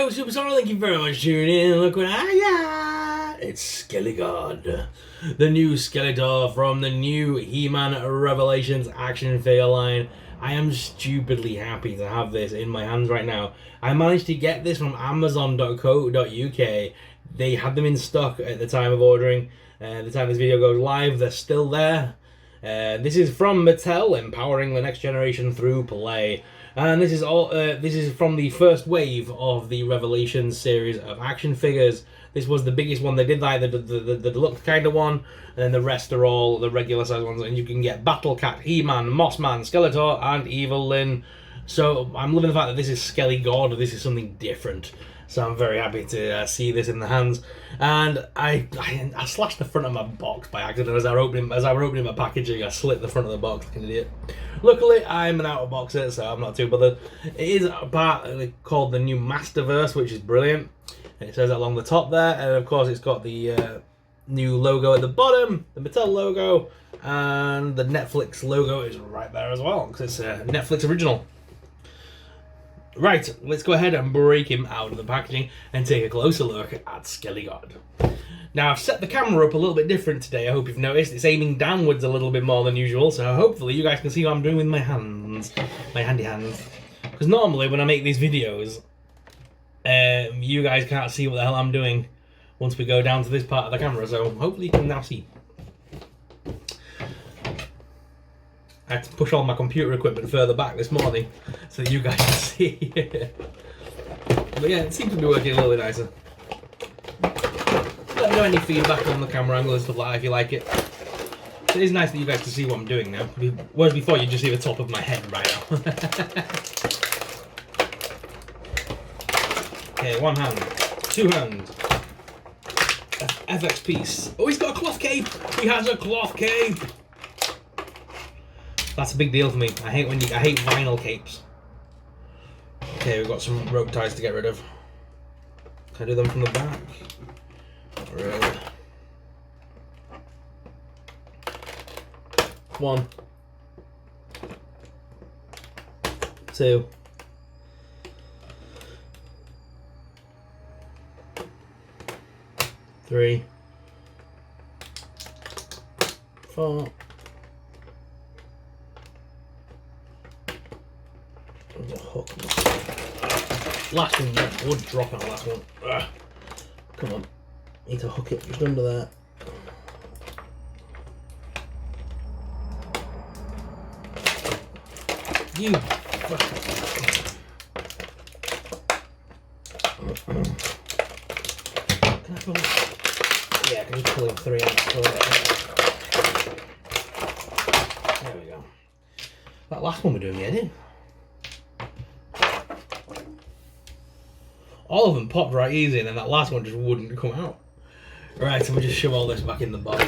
Yo, Superstar, thank you very much for tuning in. Look what I got. It's SKELEGOD, the new Skeletor from the new He-Man Revelations action figure line. I am stupidly happy to have this in my hands right now. I managed to get this from Amazon.co.uk. They had them in stock at the time of ordering. The time this video goes live, they're still there. This is from Mattel, empowering the next generation through play. And this is all. This is from the first wave of the Revelations series of action figures. This was the biggest one they did, like the deluxe kind of one, and the rest are all the regular size ones. And you can get Battle Cat, He-Man, Mossman, Skeletor, and Evil Lyn. So I'm loving the fact that this is SKELEGOD. This is something different. So I'm very happy to see this in the hands. And I slashed the front of my box by accident as I were opening my packaging. I slit the front of the box like an idiot. Luckily, I'm an out-of-boxer, so I'm not too bothered. It is a part called the new Masterverse, which is brilliant. And it says that along the top there, and of course it's got the new logo at the bottom, the Mattel logo, and the Netflix logo is right there as well, because it's a Netflix original. Right, let's go ahead and break him out of the packaging and take a closer look at SKELEGOD. Now, I've set the camera up a little bit different today. I hope you've noticed. It's aiming downwards a little bit more than usual, so hopefully you guys can see what I'm doing with my hands. My handy hands. Because normally when I make these videos, you guys can't see what the hell I'm doing once we go down to this part of the camera, so hopefully you can now see. I had to push all my computer equipment further back this morning so that you guys can see. But yeah, it seems to be working a little bit nicer. Let me know any feedback on the camera angle and stuff like that if you like it. It is nice that you guys can see what I'm doing now. Whereas before you just see the top of my head right now. Okay, one hand, two hands. FX piece. Oh, he's got a cloth cape! He has a cloth cape! That's a big deal for me. I hate vinyl capes. Okay, we've got some rope ties to get rid of. Can I do them from the back? Not really. One. Two. Three. Four. There's a hook. Last one, wood drop out last one. Ugh. Come on. Need to hook it just under there. You Can I pull it? Yeah, I can just pull in 3 out. There we go. That last one we're doing again, all of them popped right easy, and then that last one just wouldn't come out. Right, so we just shove all this back in the box.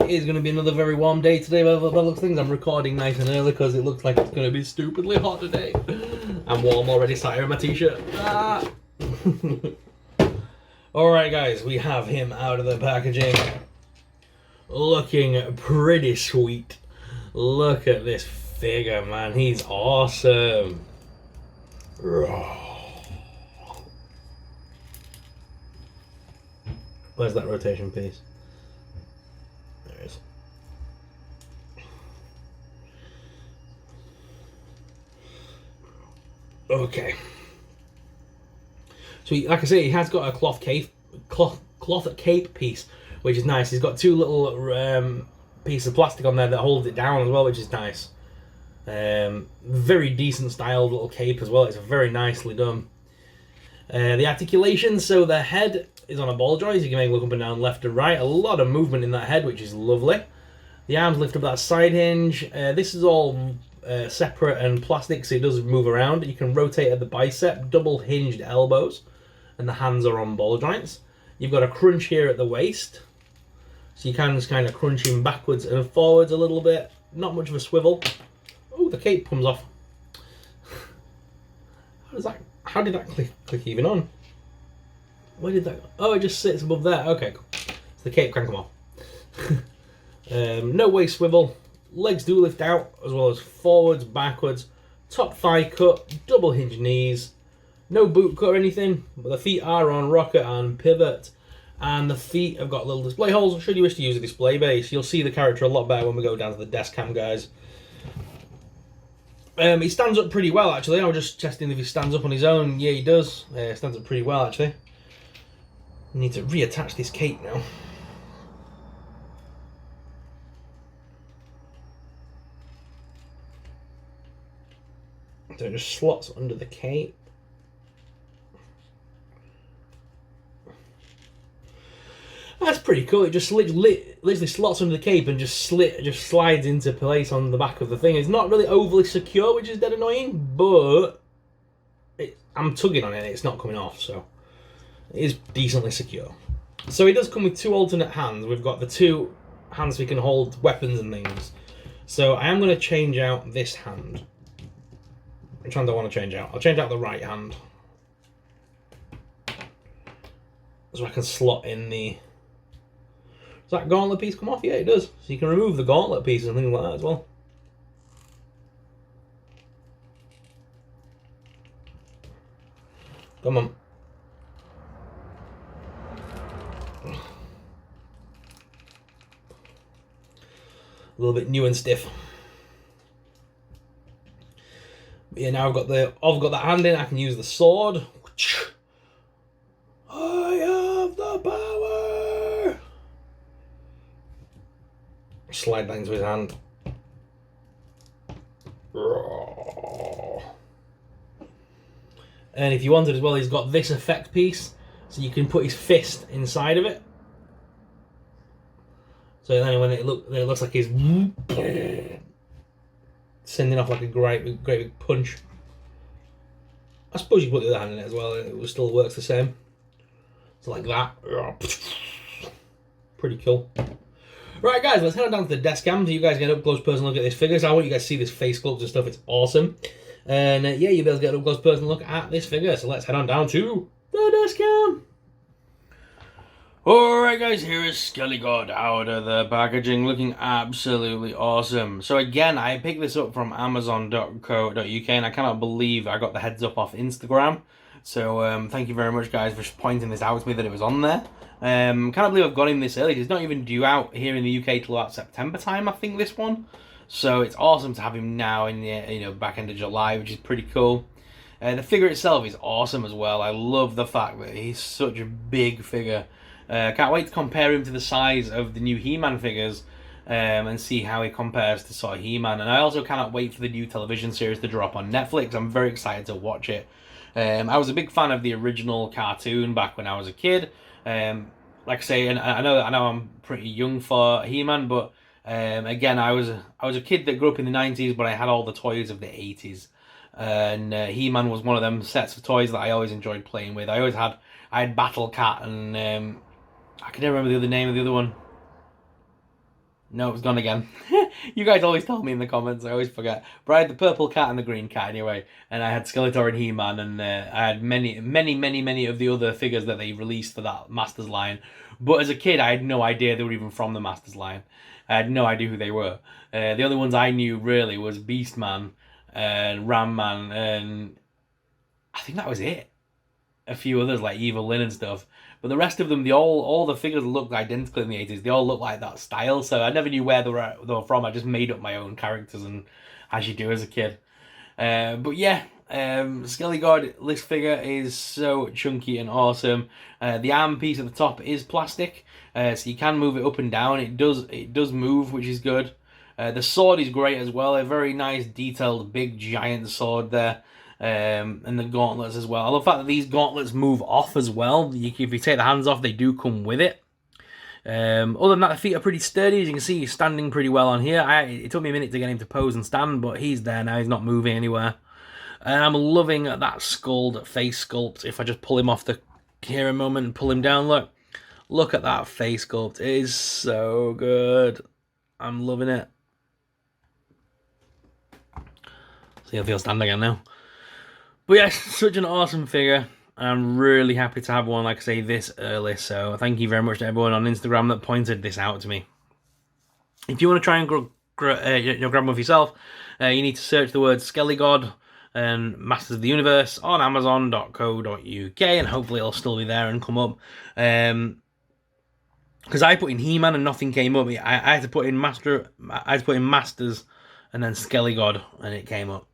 It is going to be another very warm day today, by the looks of things. I'm recording nice and early because it looks like it's going to be stupidly hot today. I'm warm already, sat here in my t-shirt. Ah. Alright guys, we have him out of the packaging. Looking pretty sweet. Look at this figure, man. He's awesome. Where's that rotation piece? There it is. Okay. So, like I say, he has got a cloth cape piece, which is nice. He's got 2 little piece of plastic on there that holds it down as well, which is nice. Very decent styled little cape as well. It's very nicely done. The articulation, so the head is on a ball joint, so you can make it look up and down left and right. A lot of movement in that head, which is lovely. The arms lift up that side hinge. This is all separate and plastic, so it does move around. You can rotate at the bicep, double hinged elbows, and the hands are on ball joints. You've got a crunch here at the waist. So you can just kind of crunch him backwards and forwards a little bit. Not much of a swivel. Oh, the cape comes off. How did that click even on? Where did that go? Oh, it just sits above there. Okay, cool. So the cape can come off. No waist swivel. Legs do lift out, as well as forwards, backwards, top thigh cut, double hinge knees. No boot cut or anything, but the feet are on rocker and pivot. And the feet have got little display holes, should you wish to use a display base. You'll see the character a lot better when we go down to the desk cam, guys. He stands up pretty well, actually. I was just testing if he stands up on his own. Yeah, he does. Stands up pretty well, actually. Need to reattach this cape now. So it just slots under the cape. That's pretty cool. It just literally slots under the cape and just slides into place on the back of the thing. It's not really overly secure, which is dead annoying, but I'm tugging on it and it's not coming off, so it is decently secure. So it does come with two alternate hands. We've got the two hands we can hold weapons and things. So I am going to change out this hand. Which hand do I want to change out? I'll change out the right hand. So I can slot in the... Does that gauntlet piece come off? Yeah, it does. So you can remove the gauntlet pieces and things like that as well. Come on. A little bit new and stiff. But yeah, now I've got that hand in. I can use the sword. I have the power. Slide that into his hand. And if you wanted as well, he's got this effect piece, so you can put his fist inside of it. So then when it looks like he's sending off like a great big punch. I suppose you put the other hand in it as well, it still works the same. So like that. Pretty cool. Right, guys, let's head on down to the desk cam so you guys get an up-close personal look at this figure. So I want you guys to see this face sculpt and stuff. It's awesome. And yeah, you'll be able to get an up-close personal look at this figure. So let's head on down to the desk cam. Alright guys, here is SKELEGOD out of the packaging, looking absolutely awesome. So again, I picked this up from Amazon.co.uk and I cannot believe I got the heads up off Instagram. So thank you very much guys for pointing this out to me that it was on there. Can't believe I've got him this early. It's not even due out here in the UK till about September time, I think, this one. So it's awesome to have him now in the back end of July, which is pretty cool. The figure itself is awesome as well. I love the fact that he's such a big figure. Can't wait to compare him to the size of the new He-Man figures and see how he compares to sort of He-Man. And I also cannot wait for the new television series to drop on Netflix. I'm very excited to watch it. I was a big fan of the original cartoon back when I was a kid. Like I say, and I know I'm pretty young for He-Man, but again, I was a kid that grew up in the 90s, but I had all the toys of the 80s. And He-Man was one of them sets of toys that I always enjoyed playing with. I had Battle Cat and I can never remember the name of the other one. No, it was gone again. You guys always tell me in the comments, I always forget. But I had the purple cat and the green cat anyway. And I had Skeletor and He-Man, and I had many of the other figures that they released for that Masters line. But as a kid, I had no idea they were even from the Masters line. I had no idea who they were. The only ones I knew really was Beastman and Ram Man, and I think that was it. A few others like Evil Lyn and stuff. But the rest of them, all the figures looked identical in the 80s. They all looked like that style, so I never knew where they were from. I just made up my own characters, and as you do as a kid. But yeah, SKELEGOD, this figure is so chunky and awesome. The arm piece at the top is plastic, so you can move it up and down. It does move, which is good. The sword is great as well. A very nice, detailed, big, giant sword there. And the gauntlets as well. I love the fact that these gauntlets move off as well. If you take the hands off, they do come with it. Other than that, the feet are pretty sturdy. As you can see, he's standing pretty well on here. It took me a minute to get him to pose and stand, but he's there now. He's not moving anywhere. And I'm loving that skulled face sculpt. If I just pull him off here a moment and pull him down, look at that face sculpt. It is so good. I'm loving it. See if he'll stand again now. But yeah, such an awesome figure. I'm really happy to have one, like I say, this early. So thank you very much to everyone on Instagram that pointed this out to me. If you want to try and grab them for yourself, you need to search the word SKELEGOD and Masters of the Universe on Amazon.co.uk, and hopefully it'll still be there and come up. Because I put in He-Man and nothing came up. I had to put in Masters and then SKELEGOD, and it came up.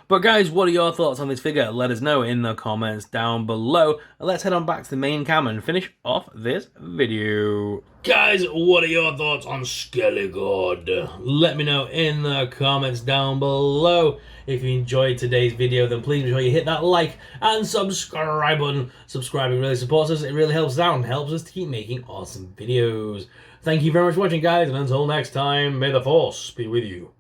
But guys, what are your thoughts on this figure? Let us know in the comments down below. Let's head on back to the main cam and finish off this video. Guys, what are your thoughts on SKELEGOD? Let me know in the comments down below. If you enjoyed today's video, then please make sure you hit that like and subscribe button. Subscribing really supports us. It really helps us out and helps us to keep making awesome videos. Thank you very much for watching, guys, and until next time, may the Force be with you.